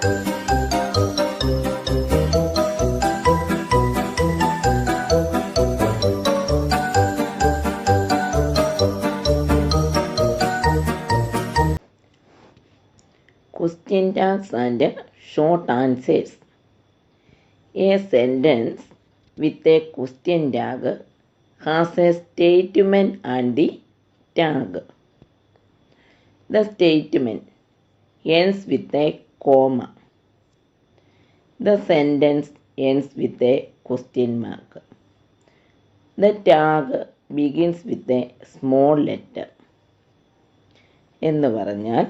Question tags and short answers. A sentence with a question tag has a statement and the tag. The statement ends with a comma. The sentence ends with a question mark. The tag begins with a small letter. എന്ന് പറഞ്ഞാൽ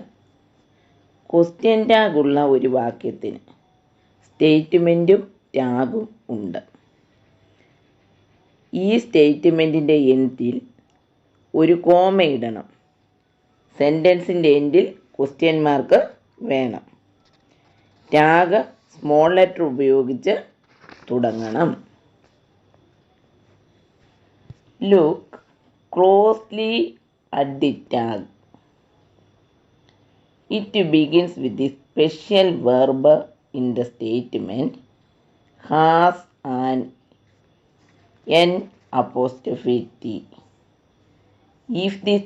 question ടാഗുള്ള ഒരു വാക്യത്തിന് സ്റ്റേറ്റ്മെൻറ്റും ടാഗും ഉണ്ട്. ഈ സ്റ്റേറ്റ്മെൻറ്റിൻ്റെ എൻഡിൽ ഒരു comma ഇടണം. സെൻറ്റൻസിൻ്റെ എൻഡിൽ question mark വേണം. ടാഗ് സ്മോൾ ലെറ്റർ ഉപയോഗിച്ച് തുടങ്ങണം. Look closely at the tag. It begins with the special verb in the statement has an N apostrophe T. If the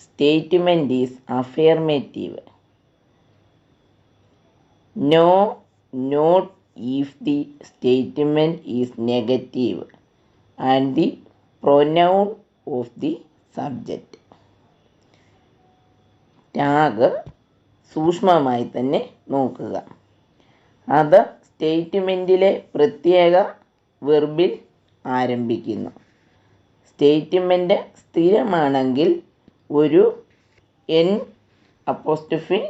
statement is affirmative. No, not if the statement is negative and the pronoun of the subject. Tag സൂക്ഷ്മമായി തന്നെ നോക്കുക. അത് സ്റ്റേറ്റ്മെൻറ്റിലെ പ്രത്യേക വെർബിൽ ആരംഭിക്കുന്നു. Statement സ്ഥിരമാണെങ്കിൽ ഒരു N apostrophe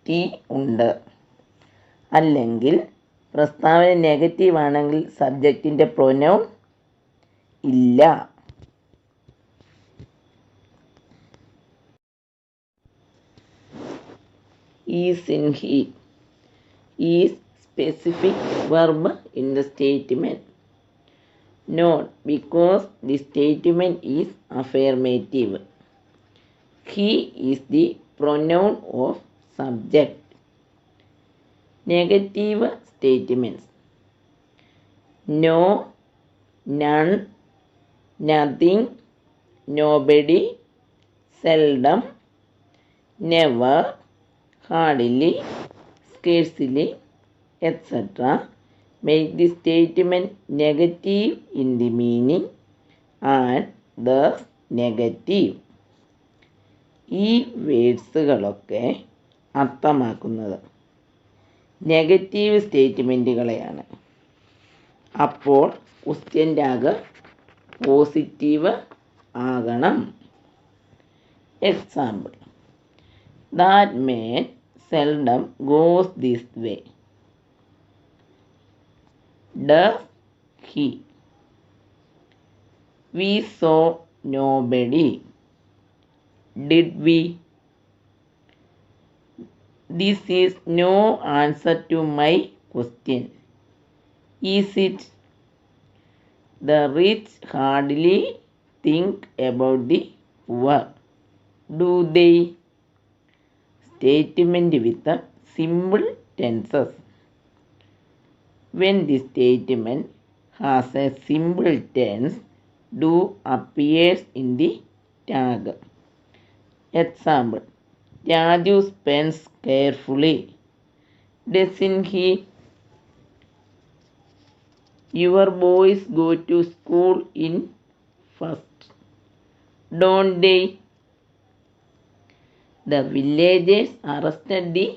T ഉണ്ട്. അല്ലെങ്കിൽ പ്രസ്താവന നെഗറ്റീവ് ആണെങ്കിൽ സബ്ജക്റ്റിൻ്റെ പ്രൊനൗൺ ഇല്ല. Is in he is specific verb in the statement. Not because the statement is affirmative. He is the pronoun of subject. Negative statements. No, none, nothing, nobody, seldom, never, hardly, scarcely, etc. make the statement negative in the meaning and thus negative. ഈ വേഡ്സുകളൊക്കെ അർത്ഥമാക്കുന്നത് negative സ്റ്റേറ്റ്മെൻറ്റുകളെയാണ്. അപ്പോൾ question tag positive ആകണം. Example: That man seldom goes this way. Does he? We saw nobody. Did we? This is no answer to my question. Is it? The rich hardly think about the poor. Do they? Statement with the simple tenses. When the statement has a simple tense, do appears in the tag. Example: Raju spends carefully. Doesn't he? Your boys go to school in first. Don't they? The villagers arrested the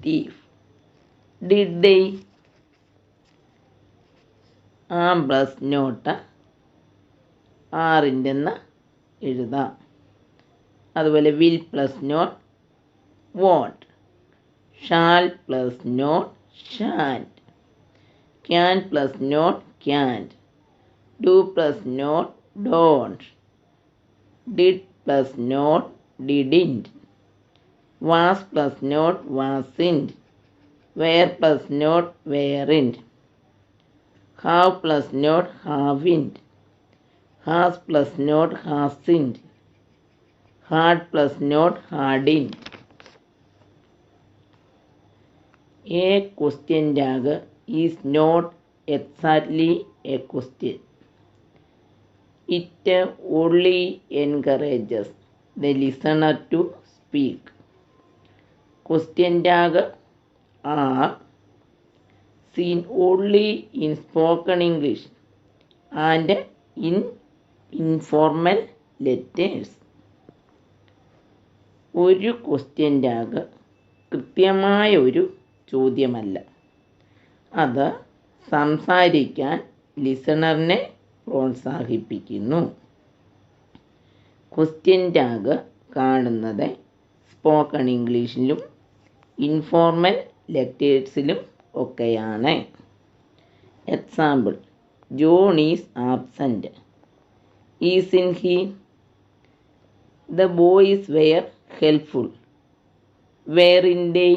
thief. Did they? Am plus not ആറിൻ്റെന്ന് എഴുതാം. അതുപോലെ will plus not won't. Shall plus not shan't. Can plus not can't. Do plus not don't. Did plus not didn't. Was plus not wasn't. Where plus not weren't. Have plus not haven't. Has plus not hasn't. Had plus not hadn't. A question tag is not exactly a question. It only encourages the listener to speak. Question tags are seen only in spoken English and in informal letters. ഒരു question tag കൃത്യമായ ഒരു ചോദ്യമല്ല. അത് സംസാരിക്കാൻ ലിസണറിനെ പ്രോത്സാഹിപ്പിക്കുന്നു. Question tag കാണുന്നത് spoken ഇംഗ്ലീഷിലും ഇൻഫോർമൽ ലെറ്റേഴ്സിലും ഒക്കെയാണ്. Example: John is absent. Isn't he? The boys were helpful. Weren't they?